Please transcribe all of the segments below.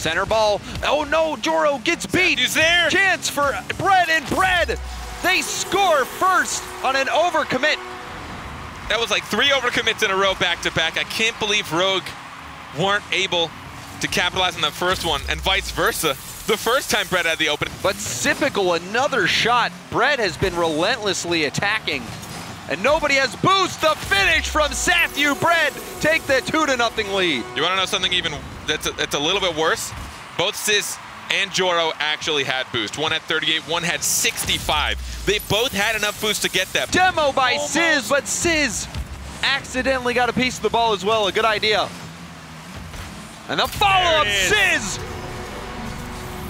Center ball. Oh no, Joro gets beat. He's there. Chance for Bread, and Bread, they score first on an overcommit. That was like 3 overcommits in a row back-to-back. I can't believe Rogue weren't able to capitalize on that first one, and vice versa. The first time Bread had the open. But Sipical, another shot. Bread has been relentlessly attacking, and nobody has boost. The finish from Sathu. Bread take the 2-0 lead. You want to know something even that's a little bit worse? Both Sizz and Joro actually had boost. One had 38, one had 65. They both had enough boost to get that. Demo by Sizz, but Sizz accidentally got a piece of the ball as well. A good idea. And the follow-up, Sizz!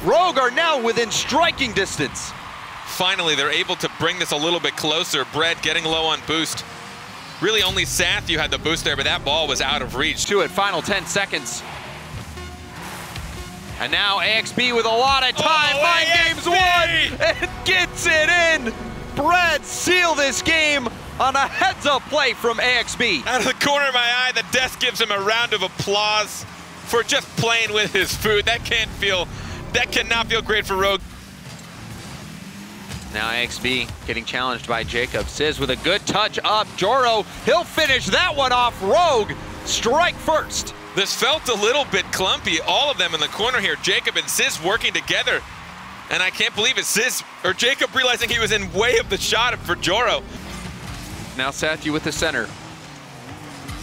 Rogue are now within striking distance. Finally, they're able to bring this a little bit closer. Bread getting low on boost. Really only Sathu had the boost there, but that ball was out of reach. To it, final 10 seconds. And now AXB with a lot of time. Mind Games won and gets it in. Bread seal this game on a heads-up play from AXB. Out of the corner of my eye, the desk gives him a round of applause for just playing with his food. That cannot feel great for Rogue. Now AXB getting challenged by Jacob. Sizz with a good touch up. Joro, he'll finish that one off. Rogue, strike first. This felt a little bit clumpy. All of them in the corner here. Jacob and Sizz working together. And I can't believe it. Jacob realizing he was in way of the shot for Joro. Now Sathu with the center.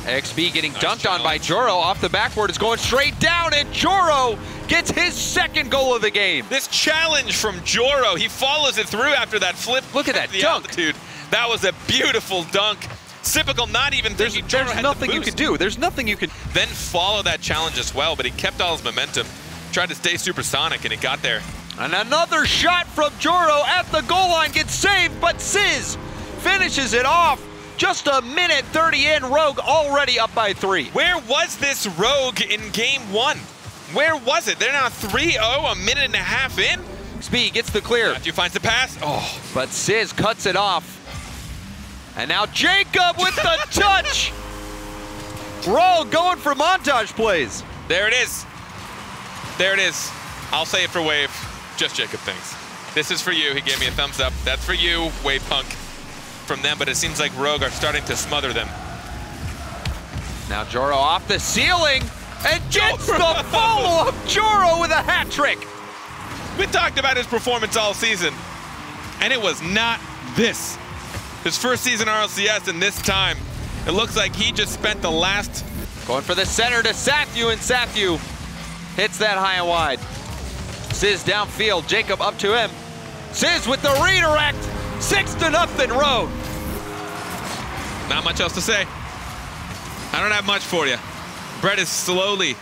AXB getting dunked on by Joro. Off the backboard, is going straight down, and Joro gets his second goal of the game. This challenge from Joro, he follows it through after that flip. Look at that the dunk. Altitude. That was a beautiful dunk. Sipical not even thinking Joro had nothing the you could do. There's nothing you could. Then follow that challenge as well, but he kept all his momentum. Tried to stay supersonic, and he got there. And another shot from Joro at the goal line gets saved, but Sizz finishes it off. Just a minute 30 in, Rogue already up by 3. Where was this Rogue in game 1? Where was it? They're now 3-0, a minute and a half in. Speed gets the clear. Matthew finds the pass. Oh, but Sizz cuts it off. And now Jacob with the touch. Rogue going for montage plays. There it is. There it is. I'll say it for Wave. Just Jacob thinks. This is for you. He gave me a thumbs up. That's for you, Wave Punk. From them, but it seems like Rogue are starting to smother them. Now Joro off the ceiling and gets the follow-up. Joro with a hat trick. We talked about his performance all season, and it was not this. His first season RLCS, and this time, it looks like he just spent the last... Going for the center to Sathu, and Sathu hits that high and wide. Sizz downfield, Jacob up to him. Sizz with the redirect. 6-0 Rogue. Not much else to say. I don't have much for you. Bread is slowly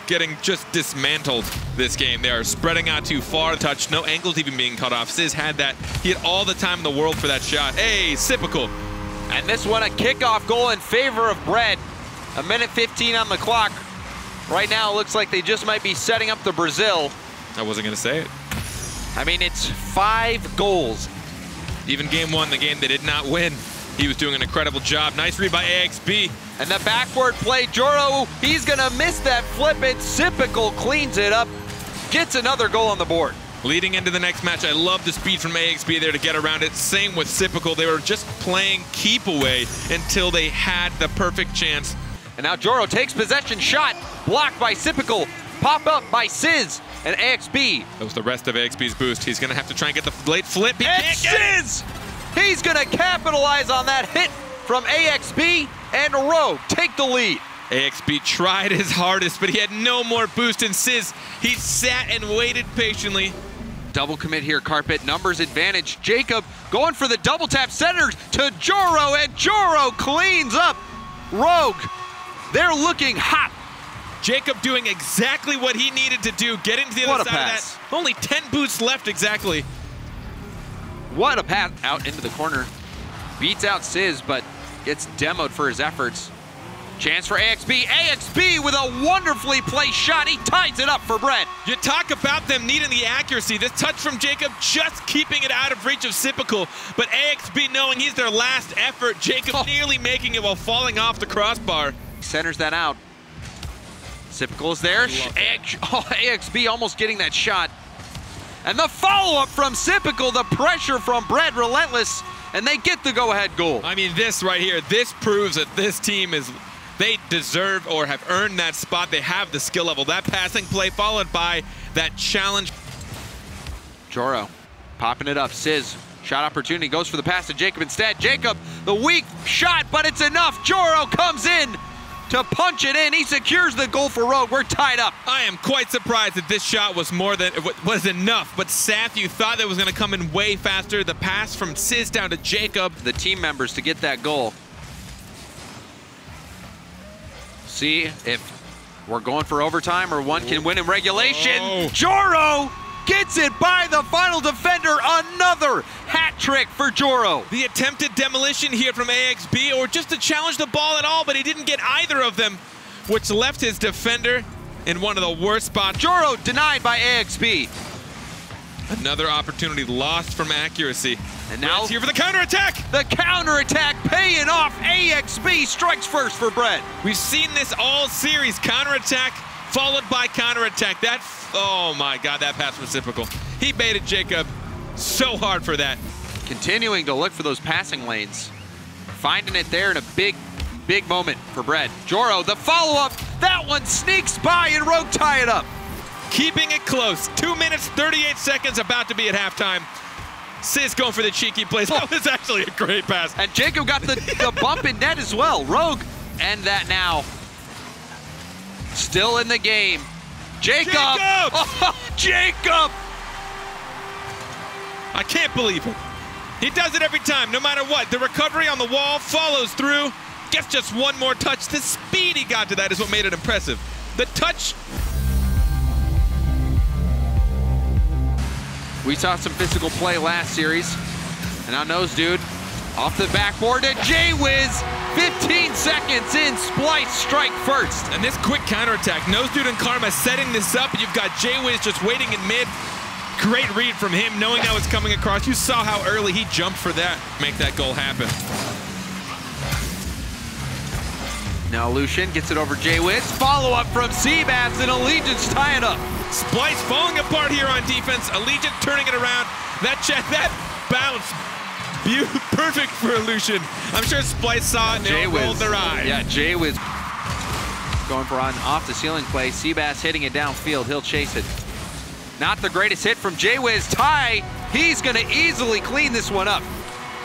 getting just dismantled this game. They are spreading out too far. Touch, no angles even being cut off. Sizz had that. He had all the time in the world for that shot. Hey, Sipical. And this one a kickoff goal in favor of Bread. A minute 15 on the clock. Right now it looks like they just might be setting up the Brazil. I wasn't gonna say it. I mean, it's 5 goals. Even game 1, the game they did not win. He was doing an incredible job. Nice read by AXB. And the backward play, Joro, he's gonna miss that flip. It Sipical cleans it up, gets another goal on the board. Leading into the next match, I love the speed from AXB there to get around it. Same with Sipical. They were just playing keep away until they had the perfect chance. And now Joro takes possession, shot blocked by Sipical, pop up by Sizz and AXB. That was the rest of AXB's boost. He's gonna have to try and get the late flip. He and can't get Sizz! He's gonna capitalize on that hit from AXB, and Rogue take the lead. AXB tried his hardest, but he had no more boost, and Sizz, he sat and waited patiently. Double commit here, Carpet, numbers advantage. Jacob going for the double tap center to Joro, and Joro cleans up. Rogue, they're looking hot. Jacob doing exactly what he needed to do, getting to the other side of that. Only 10 boosts left exactly. What a pass out into the corner. Beats out Sizz, but gets demoed for his efforts. Chance for AXB. AXB with a wonderfully placed shot. He ties it up for Bread. You talk about them needing the accuracy. This touch from Jacob just keeping it out of reach of Sipical, but AXB knowing he's their last effort. Jacob nearly making it while falling off the crossbar. Centers that out. Sypical is there. AXB almost getting that shot. And the follow-up from Sypical, the pressure from Bread, Relentless, and they get the go-ahead goal. I mean, this right here, this proves that this team is, they deserve or have earned that spot. They have the skill level. That passing play followed by that challenge. Joro popping it up. Sizz, shot opportunity, goes for the pass to Jacob instead. Jacob, the weak shot, but it's enough. Joro comes in to punch it in. He secures the goal for Rogue. We're tied up. I am quite surprised that this shot was enough, but Saf, you thought that was going to come in way faster. The pass from Sizz down to Jacob. The team members to get that goal. See if we're going for overtime or one can win in regulation. Joro gets it by the final defender. Another hat trick for Joro. The attempted demolition here from AXB, or just to challenge the ball at all, but he didn't get either of them, which left his defender in one of the worst spots. Joro denied by AXB. Another opportunity lost from accuracy. And now Bread's here for the counterattack. The counterattack paying off. AXB strikes first for Bread. We've seen this all series. Counterattack followed by counterattack. That, oh my God, that pass was typical. He baited Jacob so hard for that. Continuing to look for those passing lanes. Finding it there in a big moment for Bread. Joro, the follow-up. That one sneaks by and Rogue tie it up. Keeping it close. 2 minutes, 38 seconds, about to be at halftime. Sizz going for the cheeky plays. That was actually a great pass. And Jacob got the bump in net as well. Rogue, and that now. Still in the game. Jacob! Oh, Jacob! I can't believe it. He does it every time, no matter what. The recovery on the wall follows through. Gets just one more touch. The speed he got to that is what made it impressive. The touch. We saw some physical play last series. And now Nose Dude off the backboard to J-Wiz. 15 seconds in, Splice strike first. And this quick counterattack, Nose Dude and Karma setting this up, and you've got J-Wiz just waiting in mid. Great read from him, knowing how it's coming across. You saw how early he jumped for that. Make that goal happen. Now Lucian gets it over J-Wiz. Follow-up from Seabass, and Allegiance tie it up. Splice falling apart here on defense. Allegiance turning it around. That bounce, perfect for Lucian. I'm sure Splice saw it and they rolled their eyes. Yeah, J-Wiz going for an off-the-ceiling play. Seabass hitting it downfield. He'll chase it. Not the greatest hit from J-Wiz. Ty, he's going to easily clean this one up.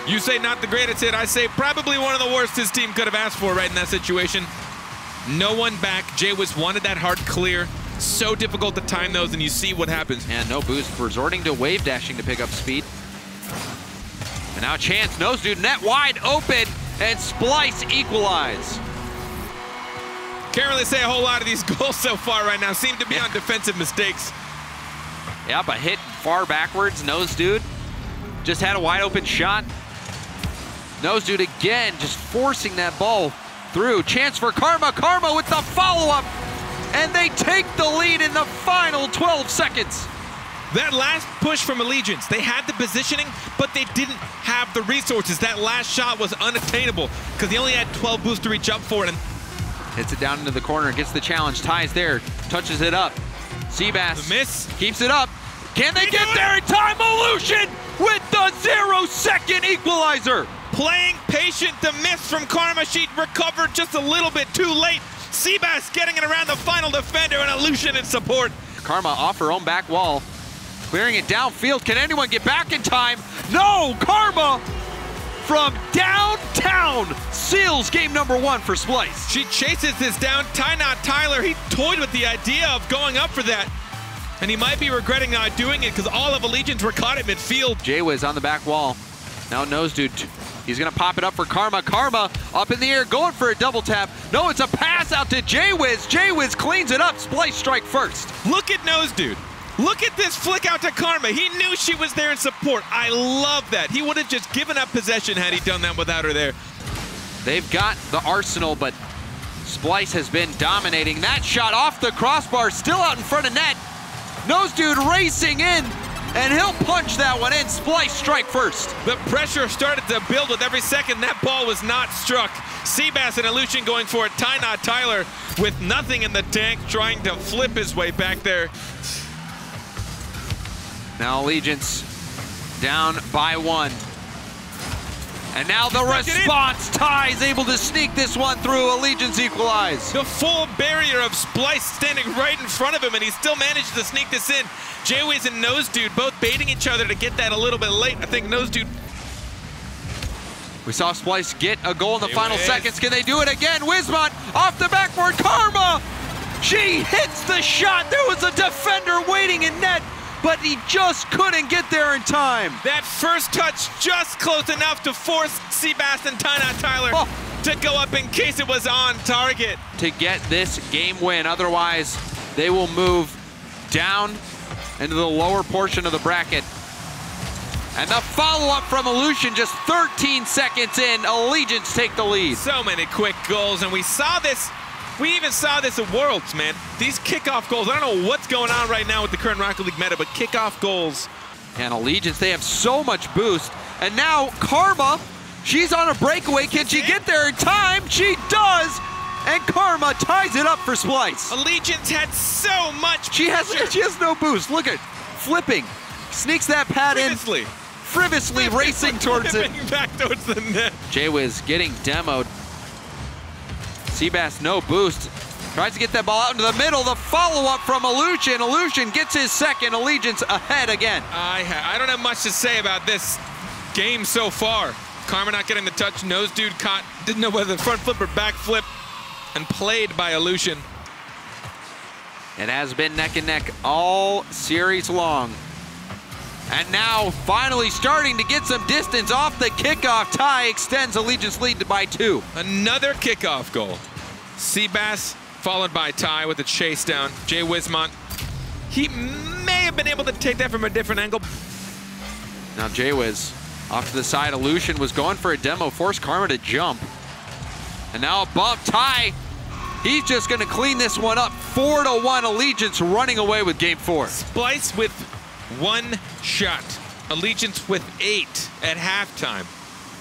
You say not the greatest hit. I say probably one of the worst his team could have asked for right in that situation. No one back. J-Wiz wanted that hard clear. So difficult to time those, and you see what happens. And no boost, resorting to wave dashing to pick up speed. And now Chance, Nose Dude, net wide open, and Splice equalize. Can't really say a whole lot of these goals so far right now. Seem to be on defensive mistakes. Yep, a hit far backwards. Nose Dude just had a wide open shot. Nose Dude again, just forcing that ball through. Chance for Karma. Karma with the follow-up. And they take the lead in the final 12 seconds. That last push from Allegiance, they had the positioning, but they didn't have the resources. That last shot was unattainable because they only had 12 boosts to reach up for it. And hits it down into the corner, gets the challenge, ties there, touches it up. Seabass miss, keeps it up. Can they get there in time? Illusion with the 0-second equalizer. Playing patient, the miss from Karma. She recovered just a little bit too late. Seabass getting it around the final defender, and Illusion in support. Karma off her own back wall, clearing it downfield. Can anyone get back in time? No, Karma from downtown seals game number 1 for Splice. She chases this down. Ty Not Tyler, he toyed with the idea of going up for that, and he might be regretting not doing it because all of Allegiance were caught at midfield. J-Wiz on the back wall. Now Nose Dude, he's gonna pop it up for Karma. Karma up in the air, going for a double tap. No, it's a pass out to J-Wiz. J-Wiz cleans it up. Splice strike first. Look at Nose Dude. Look at this flick out to Karma. He knew she was there in support. I love that. He would have just given up possession had he done that without her there. They've got the arsenal, but Splice has been dominating. That shot off the crossbar, still out in front of net. Nose Dude racing in. and he'll punch that one in. Splice strike first. The pressure started to build with every second that ball was not struck. Seabass and Illusion going for it. Tyler with nothing in the tank, trying to flip his way back there. Now Allegiance down by 1. And now the response. Ty is able to sneak this one through. Allegiance equalize. The full barrier of Splice standing right in front of him, and he still managed to sneak this in. J-Wiz and Nose Dude both baiting each other to get that a little bit late. I think Nose Dude. We saw Splice get a goal in the final seconds. Can they do it again? Wizmont off the backboard. Karma! She hits the shot. There was a defender waiting in net, but he just couldn't get there in time. That first touch just close enough to force Seabass and Tyler to go up in case it was on target. To get this game win, otherwise they will move down into the lower portion of the bracket. And the follow-up from Illusion just 13 seconds in. Allegiance take the lead. So many quick goals, and we saw this. We even saw this at Worlds, man. These kickoff goals, I don't know what's going on right now with the current Rocket League meta, but kickoff goals. And Allegiance, they have so much boost. And now Karma, she's on a breakaway. Can she get there in time? She does! And Karma ties it up for Splice. Allegiance had so much She has no boost. Look at flipping. Sneaks that pad in. Frivolously racing towards it. Back towards the net. J-Wiz getting demoed. Seabass no boost. Tries to get that ball out into the middle. The follow-up from Illusion. Illusion gets his second. Allegiance ahead again. I don't have much to say about this game so far. Karma not getting the touch. Nose Dude caught. Didn't know whether the front flip or back flip. And played by Illusion. It has been neck and neck all series long. And now finally starting to get some distance off the kickoff. Ty extends Allegiance lead by 2. Another kickoff goal. Seabass followed by Ty with a chase down. Jay Wizmont. He may have been able to take that from a different angle. Now J-Wiz off to the side. Illusion was going for a demo, forced Karma to jump. And now a bump. Ty, he's just going to clean this one up. 4-1 Allegiance running away with game 4. Splice with 1 shot. Allegiance with 8 at halftime.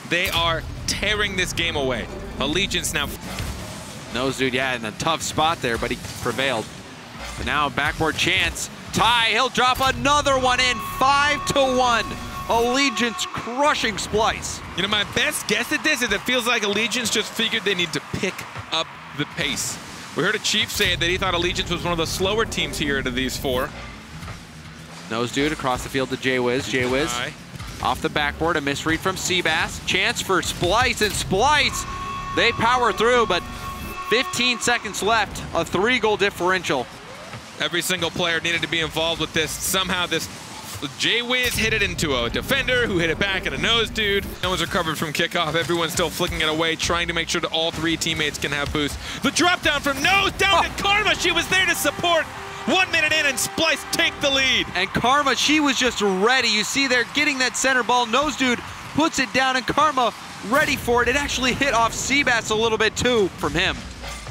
They are tearing this game away. Allegiance now. Nose Dude, yeah, in a tough spot there, but he prevailed. But now a backboard chance. Ty, he'll drop another one in. 5-1. Allegiance crushing Splice. You know, my best guess at this is it feels like Allegiance just figured they need to pick up the pace. We heard a Chief say that he thought Allegiance was one of the slower teams here out of these 4. Nose Dude across the field to J-Wiz. J-Wiz off the backboard, a misread from Seabass. Chance for Splice, and Splice, they power through, but 15 seconds left, a 3-goal differential. Every single player needed to be involved with this. Somehow this J-Wiz hit it into a defender who hit it back at a Nose Dude. No one's recovered from kickoff. Everyone's still flicking it away, trying to make sure that all 3 teammates can have boost. The drop down from Nose down to Karma. She was there to support. 1 minute in and Splice take the lead. And Karma, she was just ready. You see there getting that center ball. Nose Dude puts it down and Karma ready for it. It actually hit off Seabass a little bit too from him.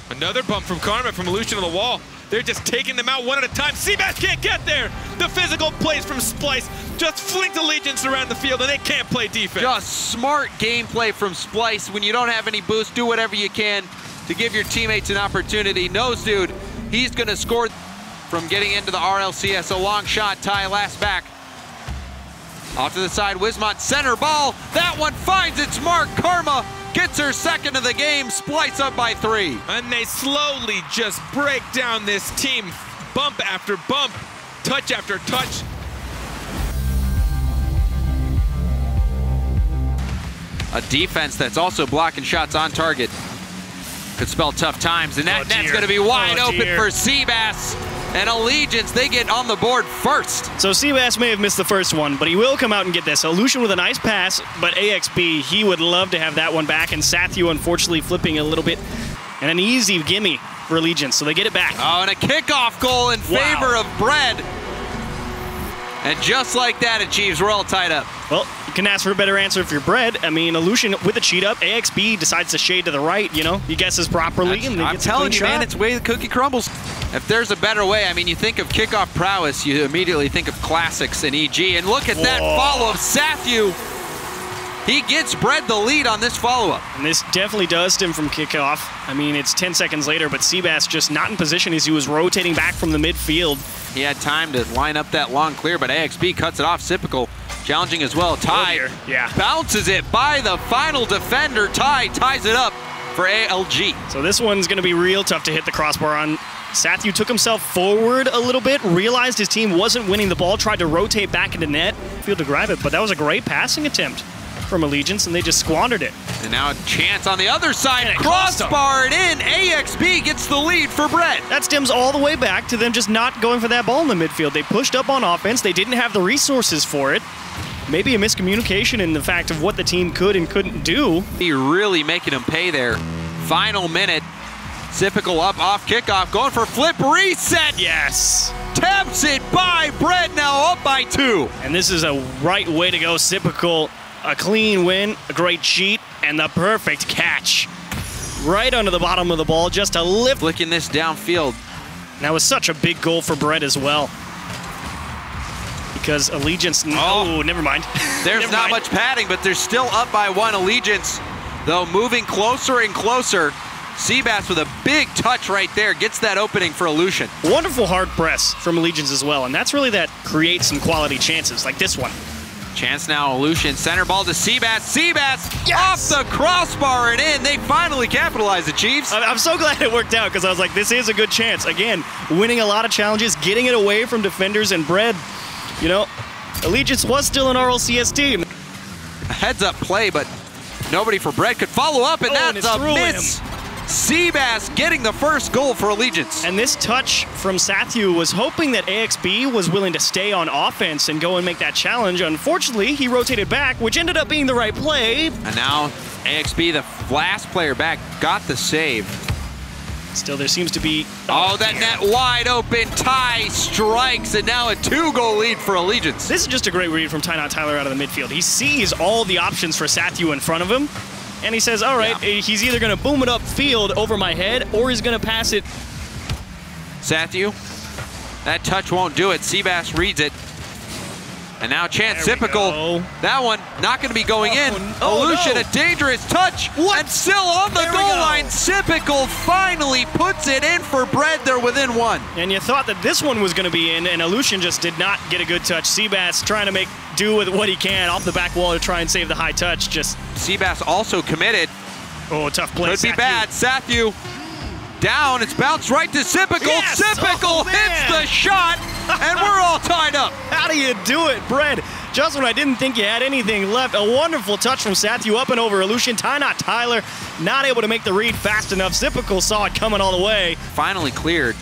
Another bump from Karma from Illusion on the wall. They're just taking them out one at a time. Seabass can't get there. The physical plays from Splice just flinked Allegiance around the field and they can't play defense. Just smart gameplay from Splice. When you don't have any boost, do whatever you can to give your teammates an opportunity. Nose Dude, he's gonna score from getting into the RLCS. A long shot. Ty last back. Off to the side, Wizmont center ball. That one finds its mark. Karma gets her second of the game. Splice up by 3. And they slowly just break down this team. Bump after bump, touch after touch. A defense that's also blocking shots on target. Could spell tough times, and that net's going to be wide open for Seabass. And Allegiance, they get on the board first. So Seabass may have missed the first one, but he will come out and get this. Illusion with a nice pass, but AXB, he would love to have that one back. And Sathu, unfortunately, flipping a little bit. And an easy gimme for Allegiance, so they get it back. Oh, and a kickoff goal in favor of Bread. And just like that, Achieves, we're all tied up. Well, you can ask for a better answer if you're Bread. I mean, Illusion with a cheat up. AXB decides to shade to the right, you know. He guesses properly. And I'm telling you, man, it's the way the cookie crumbles. If there's a better way, I mean, you think of kickoff prowess, you immediately think of classics in EG. And look at that follow-up. Sathu, he gets Bread the lead on this follow-up. And this definitely does stem from kickoff. I mean, it's 10 seconds later, but Seabass just not in position as he was rotating back from the midfield. He had time to line up that long clear, but AXB cuts it off. Sypical challenging as well. Ty bounces it by the final defender. Ty ties it up for ALG. So this one's going to be real tough to hit the crossbar on. Sathu took himself forward a little bit, realized his team wasn't winning the ball, tried to rotate back into net, field to grab it, but that was a great passing attempt from Allegiance, and they just squandered it. And now a chance on the other side, crossbar it in. AXB gets the lead for Bread. That stems all the way back to them just not going for that ball in the midfield. They pushed up on offense. They didn't have the resources for it. Maybe a miscommunication in the fact of what the team could and couldn't do. He really making them pay there. Final minute. Sypical up off kickoff, going for flip reset. Yes. Taps it by Bread, now up by 2. And this is a right way to go. Sypical, a clean win, a great cheat, and the perfect catch. Right under the bottom of the ball, just a lift. Flicking this downfield. And that was such a big goal for Bread as well. Because Allegiance, oh, never mind. There's not much padding, but they're still up by 1. Allegiance, though, moving closer and closer. Seabass with a big touch right there, gets that opening for Aleutian. Wonderful hard press from Allegiance as well, and that's really that creates some quality chances, like this one. Chance now, Aleutian, center ball to Seabass. Seabass off the crossbar and in. They finally capitalize the Chiefs. I'm so glad it worked out, because I was like, this is a good chance. Again, winning a lot of challenges, getting it away from defenders and Bread. You know, Allegiance was still an RLCS team. A heads-up play, but nobody for Bread could follow up, and that's a miss. Seabass getting the first goal for Allegiance. And this touch from Sathu was hoping that AXB was willing to stay on offense and go and make that challenge. Unfortunately, he rotated back, which ended up being the right play. And now AXB, the last player back, got the save. Still, there seems to be... Oh, that net wide open. Ty strikes, and now a 2-goal lead for Allegiance. This is just a great read from Tyler out of the midfield. He sees all the options for Sathu in front of him, and he says, all right, he's either going to boom it up field over my head, or he's going to pass it. Sathu, that touch won't do it. Seabass reads it. And now Chance Sypical. That one not going to be going in. Aleutian, a dangerous touch. And still on the goal line. Sypical finally puts it in for Bread. They're within 1. And you thought that this one was going to be in, and Aleutian just did not get a good touch. Seabass trying to make do with what he can off the back wall to try and save the high touch. Just Seabass also committed. Oh, tough play. Could be bad. Sathu down. It's bounced right to Sypical. Yes! Sypical hits the shot, and we're all tied up. How do you do it, Bread? Just when I didn't think you had anything left, a wonderful touch from Sathu up and over Aleutian. Tyler not able to make the read fast enough. Sypical saw it coming all the way. Finally cleared.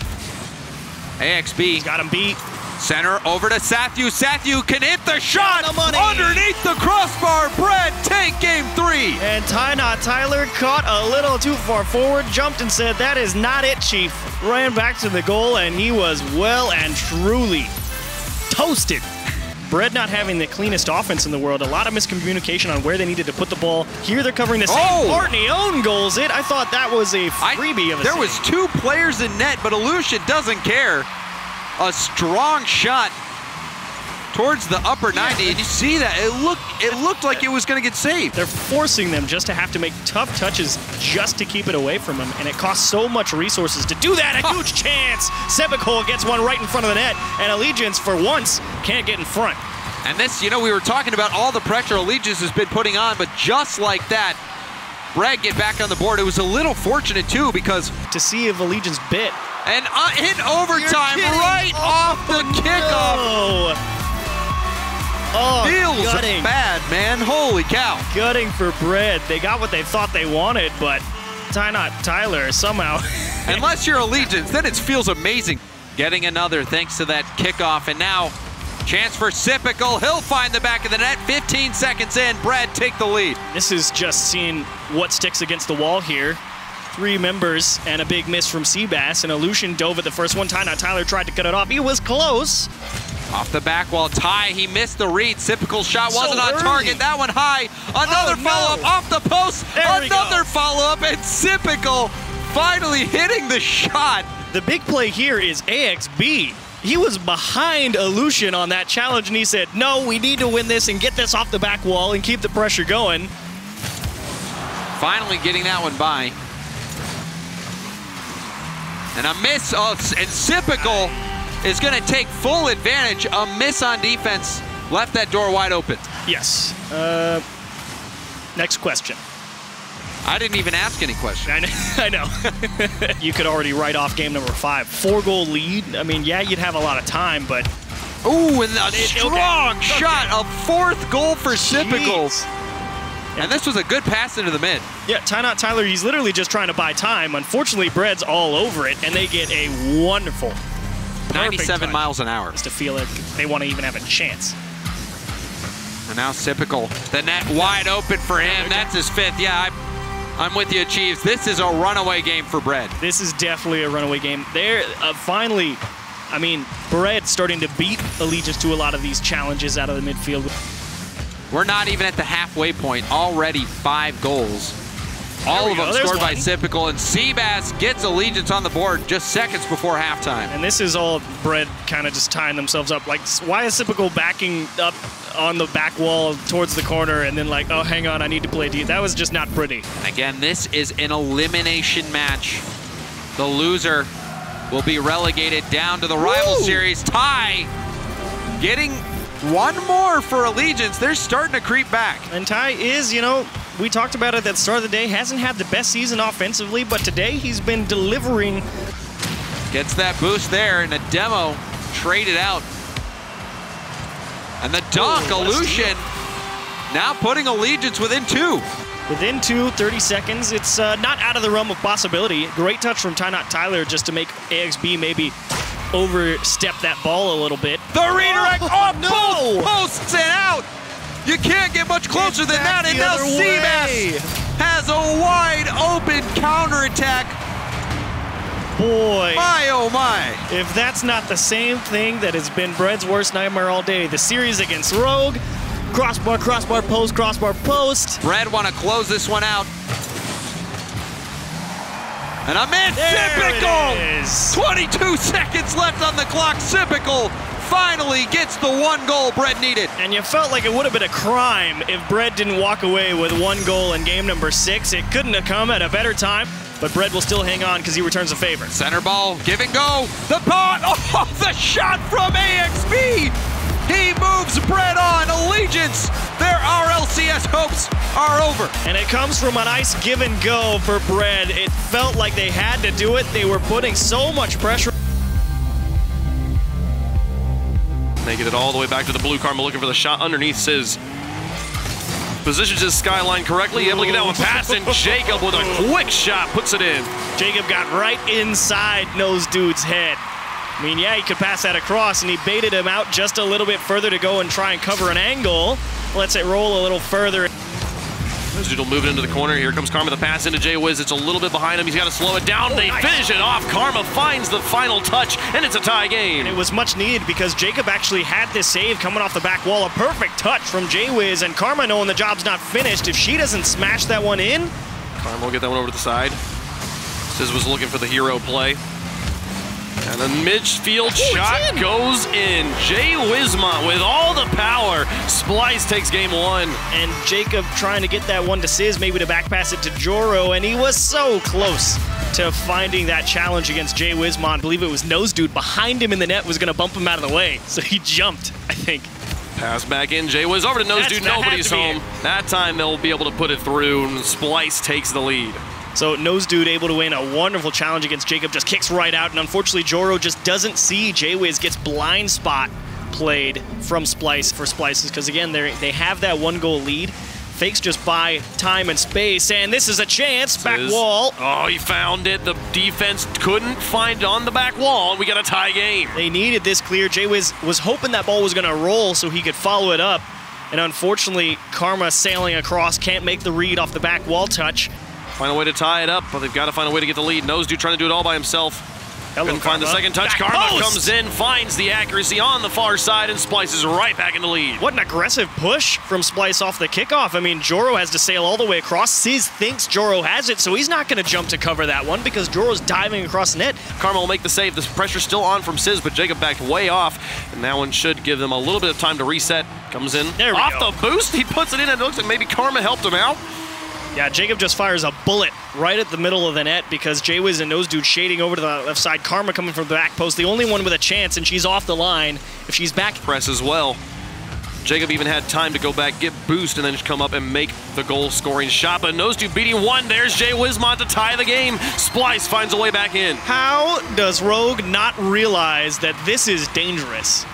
AXB got him beat. Center over to Sathu. Sathu can hit the shot underneath the crossbar. Bread take game 3. And Tyler caught a little too far forward, jumped and said, that is not it, Chief. Ran back to the goal, and he was well and truly toasted. Bread not having the cleanest offense in the world. A lot of miscommunication on where they needed to put the ball. Here they're covering the same part, and he own goals it. I thought that was a freebie of a There save. was 2 players in net, but Aleutian doesn't care. A strong shot towards the upper 90, and you see that it looked like it was going to get saved. They're forcing them just to have to make tough touches just to keep it away from him, and it costs so much resources to do that. A huge chance. Sypical gets one right in front of the net, and Allegiance, for once, can't get in front. And this, you know, we were talking about all the pressure Allegiance has been putting on, but just like that, Bread get back on the board. It was a little fortunate, too, because... To see if Allegiance bit. And in overtime, right off the kickoff. Oh, feels bad, man. Holy cow. Gutting for Bread. They got what they thought they wanted, but Tyler somehow. Unless you're Allegiance, then it feels amazing. Getting another thanks to that kickoff, and now chance for Sypical. He'll find the back of the net. 15 seconds in, Bread take the lead. This is just seeing what sticks against the wall here. 3 members and a big miss from Seabass, and Aleutian dove at the first one. Tyler tried to cut it off. He was close. Off the back wall, Ty, he missed the read. Sypical shot wasn't on target. That one high. Another follow-up off the post. Another follow-up, and Sypical finally hitting the shot. The big play here is AXB. He was behind Illusion on that challenge, and he said, no, we need to win this and get this off the back wall and keep the pressure going. Finally getting that one by. And a miss, and Sypical is going to take full advantage. A miss on defense left that door wide open. Yes. Next question. I didn't even ask any questions. I know. You could already write off game number 5. 4-goal lead. I mean, yeah, you'd have a lot of time, but... Ooh, and a strong shot. A 4th goal for Sypical. And this was a good pass into the mid. Yeah, Tyler, he's literally just trying to buy time. Unfortunately, Bread's all over it, and they get a wonderful 97 miles an hour. Just to feel like they want to even have a chance. And now Sypical, the net wide open for him. That's his 5th. Yeah, I'm with you, Chiefs. This is a runaway game for Bread. This is definitely a runaway game. They're finally, I mean, Bread starting to beat Allegiance to a lot of these challenges out of the midfield. We're not even at the halfway point. Already 5 goals. All of them scored by Sypical, and Seabass gets Allegiance on the board just seconds before halftime. And this is all Bread kind of just tying themselves up. Like, why is Sypical backing up on the back wall towards the corner and then like, oh, hang on, I need to play D? That was just not pretty. Again, this is an elimination match. The loser will be relegated down to the rival series. Ty getting one more for Allegiance. They're starting to creep back. And Ty is, you know, we talked about it at the start of the day, hasn't had the best season offensively, but today he's been delivering. Gets that boost there, and a demo traded out. And the dunk, Illusion, now putting Allegiance within 2. Within 30 seconds. It's not out of the realm of possibility. Great touch from Tyler just to make AXB maybe overstep that ball a little bit. The redirect both posts and out. You can't get much closer than that. And now Seabass has a wide open counterattack. Boy. My, oh my. If that's not the same thing that has been Bread's worst nightmare all day. The series against Rogue. Crossbar, crossbar, post, crossbar, post. Bread want to close this one out. And a man, Sypical! 22 seconds left on the clock. Sypical finally gets the 1 goal Bread needed. And you felt like it would have been a crime if Bread didn't walk away with 1 goal in game number 6. It couldn't have come at a better time, but Bread will still hang on because he returns a favor. Center ball, give and go. The pot, oh, the shot from AXB. He moves Bread on. Allegiance, their RLCS hopes are over. And it comes from a nice give and go for Bread. It felt like they had to do it. They were putting so much pressure. Making it all the way back to the blue. Karma looking for the shot underneath Sizz. Positions his skyline correctly, able to get that one past, and Jacob with a quick shot puts it in. Jacob got right inside Nose Dude's head. I mean, yeah, he could pass that across, and he baited him out just a little bit further to go and try and cover an angle. Lets it roll a little further. Nose Dude will move it into the corner. Here comes Karma, the pass into Jay-Wiz. It's a little bit behind him. He's got to slow it down. They finish it off. Karma finds the final touch, and it's a tie game. And it was much needed because Jacob actually had this save coming off the back wall. A perfect touch from Jay-Wiz, and Karma knowing the job's not finished. If she doesn't smash that one in. Karma will get that one over to the side. Sizz was looking for the hero play. And the midfield shot goes in. Jay Wismont with all the power. Splice takes game 1. And Jacob trying to get that one to Sizz, maybe to back pass it to Joro, and he was so close to finding that challenge against Jay Wismont. I believe it was Nose Dude behind him in the net was going to bump him out of the way, so he jumped, I think. Pass back in. Jay Wiz over to Nose Dude. Nobody's home. That time they'll be able to put it through, and Splice takes the lead. So Nose Dude able to win a wonderful challenge against Jacob, just kicks right out, and unfortunately Joro just doesn't see. Jay-Wiz gets blind spot played from Splice for Splices, because again, they have that 1 goal lead. Fakes just buy time and space, and this is a chance. Back wall. Oh, he found it. The defense couldn't find it on the back wall, and we got a tie game. They needed this clear. Jay-Wiz was hoping that ball was going to roll so he could follow it up, and unfortunately, Karma sailing across, can't make the read off the back wall touch. Find a way to tie it up, but they've got to find a way to get the lead. Nose Dude trying to do it all by himself. Couldn't find the second touch. Back Karma post. comes in, finds the accuracy on the far side, and Splice is right back in the lead. What an aggressive push from Splice off the kickoff. I mean, Joro has to sail all the way across. Sizz thinks Joro has it, so he's not going to jump to cover that one because Joro's diving across the net. Karma will make the save. The pressure's still on from Sizz, but Jacob backed way off, and that one should give them a little bit of time to reset. Comes in. There we off go. the boost, he puts it in, and it looks like maybe Karma helped him out. Yeah, Jacob just fires a bullet right at the middle of the net because Jaywiz and Nose Dude shading over to the left side. Karma coming from the back post, the only one with a chance, and she's off the line. If she's back, Press as well. Jacob even had time to go back, get boost, and then just come up and make the goal-scoring shot. But Nose Dude beating one. There's Jay Wismont to tie the game. Splice finds a way back in. how does Rogue not realize that this is dangerous?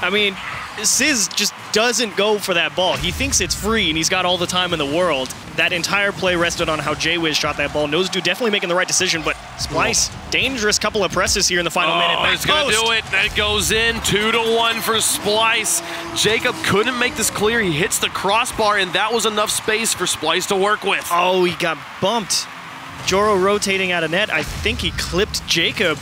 I mean, Sizz just doesn't go for that ball. He thinks it's free and he's got all the time in the world. That entire play rested on how Jaywiz shot that ball. Nose Dude definitely making the right decision, but Splice, dangerous couple of presses here in the final minute. Back It's gonna post. do it. That goes in, 2-1 for Splice. Jacob couldn't make this clear. He hits the crossbar, and that was enough space for Splice to work with. Oh, he got bumped. Joro rotating out of net. I think he clipped Jacob.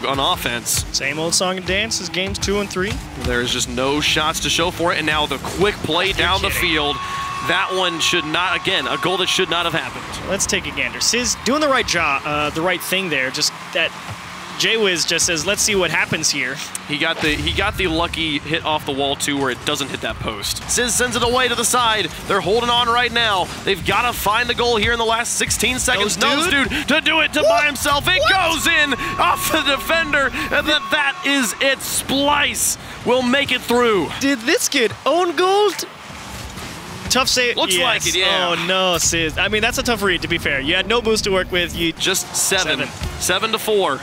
On offense, Same old song and dance as games 2 and 3. there's just no shots to show for it, and now the quick play down the kidding. field. That one should not, again, a goal that should not have happened. Let's take a gander. Sizz doing the right job, the right thing there. Just that Jaywiz just says, let's see what happens here. He got the lucky hit off the wall too, where it doesn't hit that post. Sizz sends it away to the side. They're holding on right now. They've got to find the goal here in the last 16 seconds. Nose Dude to do it by himself. It goes in off the defender, and that is it. Splice will make it through. Did this kid own gold? Tough save. Looks Yes. like it, yeah. Oh no, Sizz. I mean, that's a tough read, to be fair. You had no boost to work with. You Just 7-4.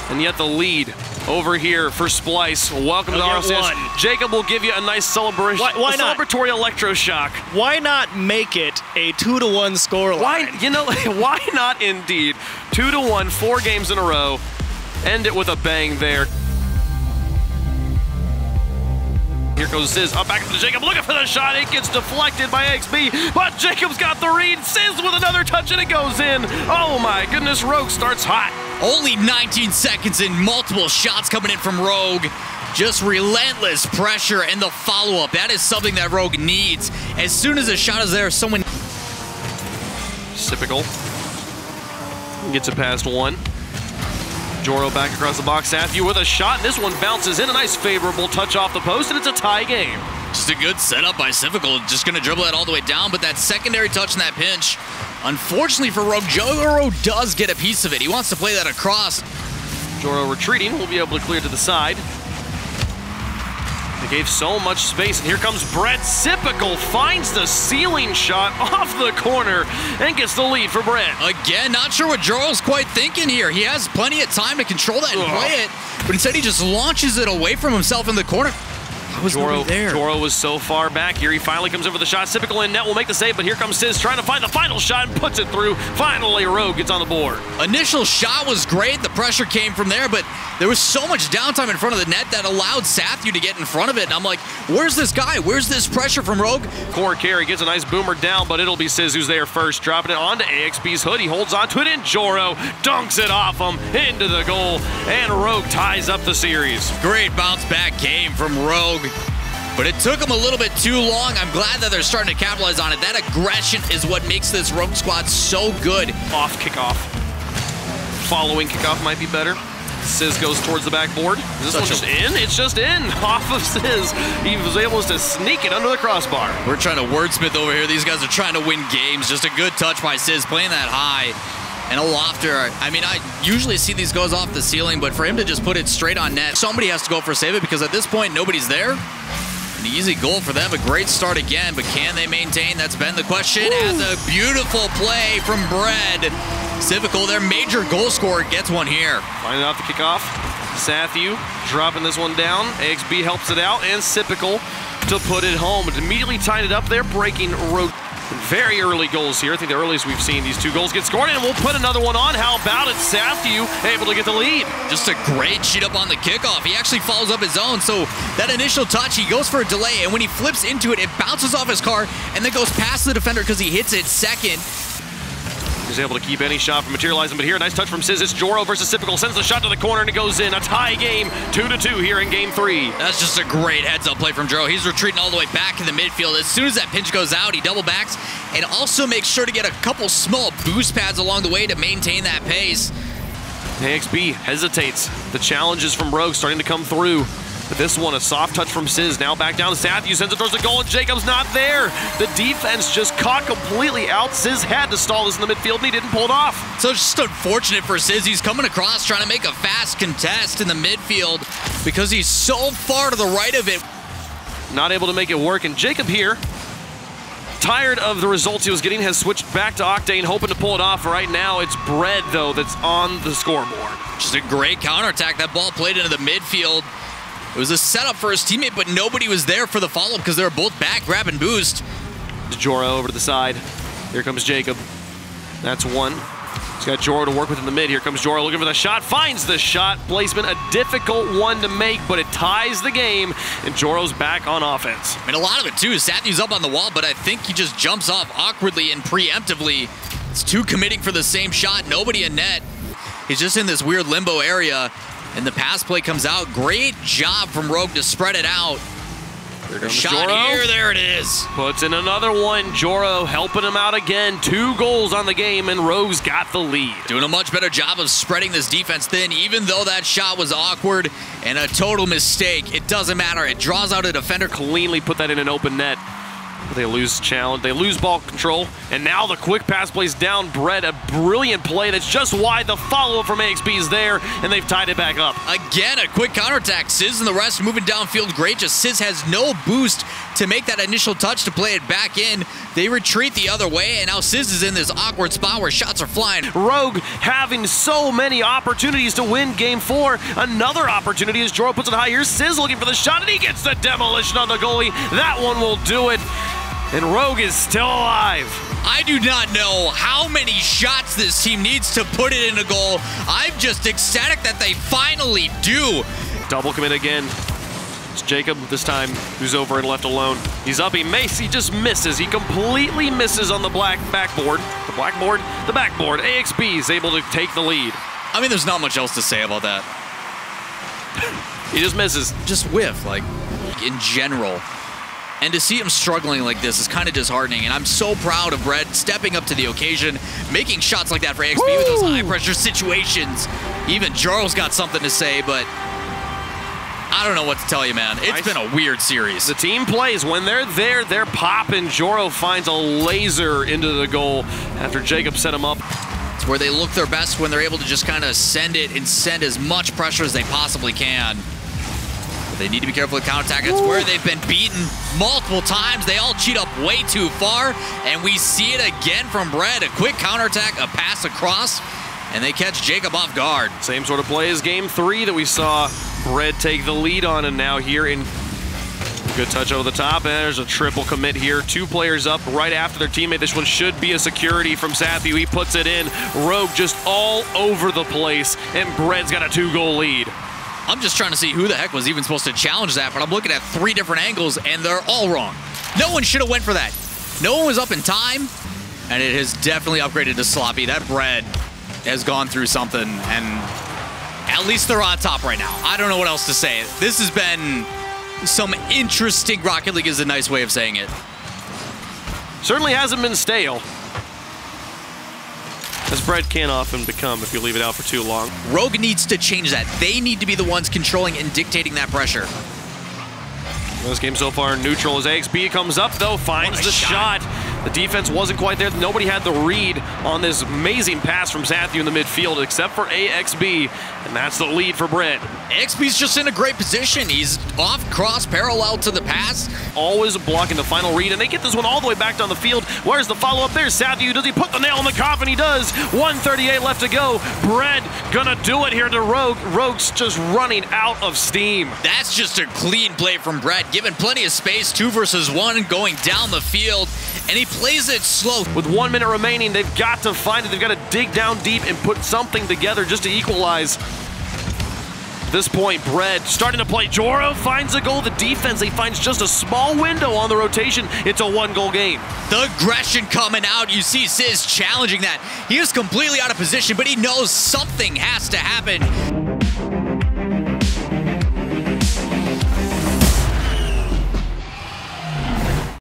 And yet the lead over here for Splice. Welcome to the They'll get RLCS. one. Jacob will give you a nice celebration. Why not? Celebratory electroshock. Why not make it a 2-1 scoreline? Why, you know, why not indeed? 2-1, 4 games in a row. End it with a bang there. Here goes Sizz, up back to Jacob, looking for the shot. It gets deflected by XB, but Jacob's got the read. Sizz with another touch, and it goes in. Oh my goodness, Rogue starts hot. Only 19 seconds and multiple shots coming in from Rogue. Just relentless pressure and the follow-up. That is something that Rogue needs. As soon as a shot is there, someone... Typical. Gets it past one. Joro back across the box. Sathu with a shot. This one bounces in. A nice favorable touch off the post, and it's a tie game. Just a good setup by Civical. Just going to dribble that all the way down, but that secondary touch in that pinch, unfortunately for Rogue, Joro does get a piece of it. He wants to play that across. Joro retreating. Will be able to clear to the side. They gave so much space, and here comes Brett. Sipical finds the ceiling shot off the corner and gets the lead for Brett. Again, not sure what Joro's quite thinking here. He has plenty of time to control that and play it, but instead he just launches it away from himself in the corner. How was nobody there? Joro was so far back here. He finally comes in for the shot. Sipical in net will make the save, but here comes Sizz trying to find the final shot and puts it through. Finally, Rogue gets on the board. Initial shot was great. The pressure came from there, but there was so much downtime in front of the net that allowed Sathu to get in front of it. And I'm like, where's this guy? Where's this pressure from Rogue? Core carry gets a nice boomer down, but it'll be Sizz who's there first. Dropping it onto AXB's hood. He holds on to it, and Joro dunks it off him into the goal. And Rogue ties up the series. Great bounce back game from Rogue. But it took them a little bit too long. I'm glad that they're starting to capitalize on it. That aggression is what makes this Rogue squad so good. Off kickoff. Following kickoff might be better. Sizz goes towards the backboard. Is this one just in? It's just in off of Sizz. He was able to sneak it under the crossbar. We're trying to wordsmith over here. These guys are trying to win games. Just a good touch by Sizz, playing that high. And a lofter. I mean, I usually see these goes off the ceiling, but for him to just put it straight on net, somebody has to go for save it because at this point, nobody's there. An easy goal for them, a great start again, but can they maintain? That's been the question. As a beautiful play from Bread. Civical, their major goal scorer, gets one here. Finding off the kickoff. Sathu dropping this one down. AXB helps it out, and Sipical to put it home. It immediately tied it up there, breaking Rogue. Very early goals here. I think the earliest we've seen these two goals get scored, and we'll put another one on. How about it? Sathu able to get the lead. Just a great sheet up on the kickoff. He actually follows up his own, so that initial touch, he goes for a delay, and when he flips into it, it bounces off his car and then goes past the defender because he hits it second. He's able to keep any shot from materializing, but here, nice touch from Sizz. It's Joro versus Typical. Sends the shot to the corner, and it goes in. A tie game, 2-2 here in game 3. That's just a great heads-up play from Joro. He's retreating all the way back in the midfield. As soon as that pinch goes out, he double backs and also makes sure to get a couple small boost pads along the way to maintain that pace. AXB hesitates. The challenges from Rogue starting to come through. But this one, a soft touch from Sizz. Now back down to Sathu, sends it towards the goal, and Jacob's not there. The defense just caught completely out. Sizz had to stall this in the midfield, and he didn't pull it off. So it's just unfortunate for Sizz. He's coming across trying to make a fast contest in the midfield because he's so far to the right of it. Not able to make it work, and Jacob here, tired of the results he was getting, has switched back to Octane, hoping to pull it off. Right now, it's Bread, though, that's on the scoreboard. Just a great counterattack. That ball played into the midfield. It was a setup for his teammate, but nobody was there for the follow-up because they were both back grabbing boost. Joro over to the side. Here comes Jacob. That's one. He's got Joro to work with in the mid. Here comes Joro looking for the shot. Finds the shot placement. A difficult one to make, but it ties the game, and Joro's back on offense. I mean, a lot of it, too, is Sathu's up on the wall, but I think he just jumps off awkwardly and preemptively. It's two committing for the same shot. Nobody in net. He's just in this weird limbo area. And the pass play comes out. Great job from Rogue to spread it out. Here comes Shot Joro. here, there it is. Puts in another one. Joro helping him out again. 2 goals on the game, and Rogue's got the lead. Doing a much better job of spreading this defense thin, even though that shot was awkward and a total mistake. It doesn't matter. It draws out a defender. Cleanly put that in an open net. They lose challenge. They lose ball control, and now the quick pass plays down Bread. A brilliant play. That's just why the follow-up from AXB is there, and they've tied it back up. Again, a quick counterattack. Sizz and the rest moving downfield great. Just Sizz has no boost to make that initial touch to play it back in. They retreat the other way, and now Sizz is in this awkward spot where shots are flying. Rogue having so many opportunities to win game 4. Another opportunity as Joro puts it high. Here's Sizz looking for the shot, and he gets the demolition on the goalie. That one will do it. And Rogue is still alive. I do not know how many shots this team needs to put it in a goal. I'm just ecstatic that they finally do. Double commit again. It's Jacob this time, who's over and left alone. He's up, he just misses. He completely misses on the backboard. The backboard. AXB is able to take the lead. I mean, there's not much else to say about that. He just misses. Just whiff, like, in general. And to see him struggling like this is kind of disheartening, and I'm so proud of Bread stepping up to the occasion, making shots like that for AXB with those high-pressure situations. Even Joro's got something to say, but I don't know what to tell you, man. It's been a weird series. The team plays. When they're there, they're popping. Joro finds a laser into the goal after Jacob set him up. It's where they look their best when they're able to just kind of send it and send as much pressure as they possibly can. They need to be careful with counterattack. It's where they've been beaten multiple times. They all cheat up way too far, and we see it again from Bread. A quick counterattack, a pass across, and they catch Jacob off guard. Same sort of play as game 3 that we saw Bread take the lead on, and now here in good touch over the top, and there's a triple commit here. 2 players up right after their teammate. This one should be a security from Sathu. He puts it in. Rogue just all over the place, and Bread's got a 2-goal lead. I'm just trying to see who the heck was even supposed to challenge that, but I'm looking at 3 different angles, and they're all wrong. No one should have went for that. No one was up in time, and it has definitely upgraded to sloppy. That Bread has gone through something, and at least they're on top right now. I don't know what else to say. This has been some interesting Rocket League is a nice way of saying it. Certainly hasn't been stale, as Bread can often become if you leave it out for too long. Rogue needs to change that. They need to be the ones controlling and dictating that pressure. This game so far neutral as AXB comes up, though, finds the shot. The defense wasn't quite there. Nobody had the read on this amazing pass from Sathu in the midfield except for AXB, and that's the lead for Bread. AXB's just in a great position. He's off cross parallel to the pass. Always blocking the final read, and they get this one all the way back down the field. Where's the follow-up there? Sathu, does he put the nail in the coffin? He does. 1:38 left to go. Bread gonna do it here to Rogue. Rogue's just running out of steam. That's just a clean play from Bread, given plenty of space, 2 versus 1, going down the field, and he plays it slow. With 1 minute remaining, they've got to find it. They've got to dig down deep and put something together just to equalize. this point, Bread starting to play. Joro finds a goal. The defense, they finds just a small window on the rotation. It's a 1-goal game. The aggression coming out. You see Sizz challenging that. He is completely out of position, but he knows something has to happen.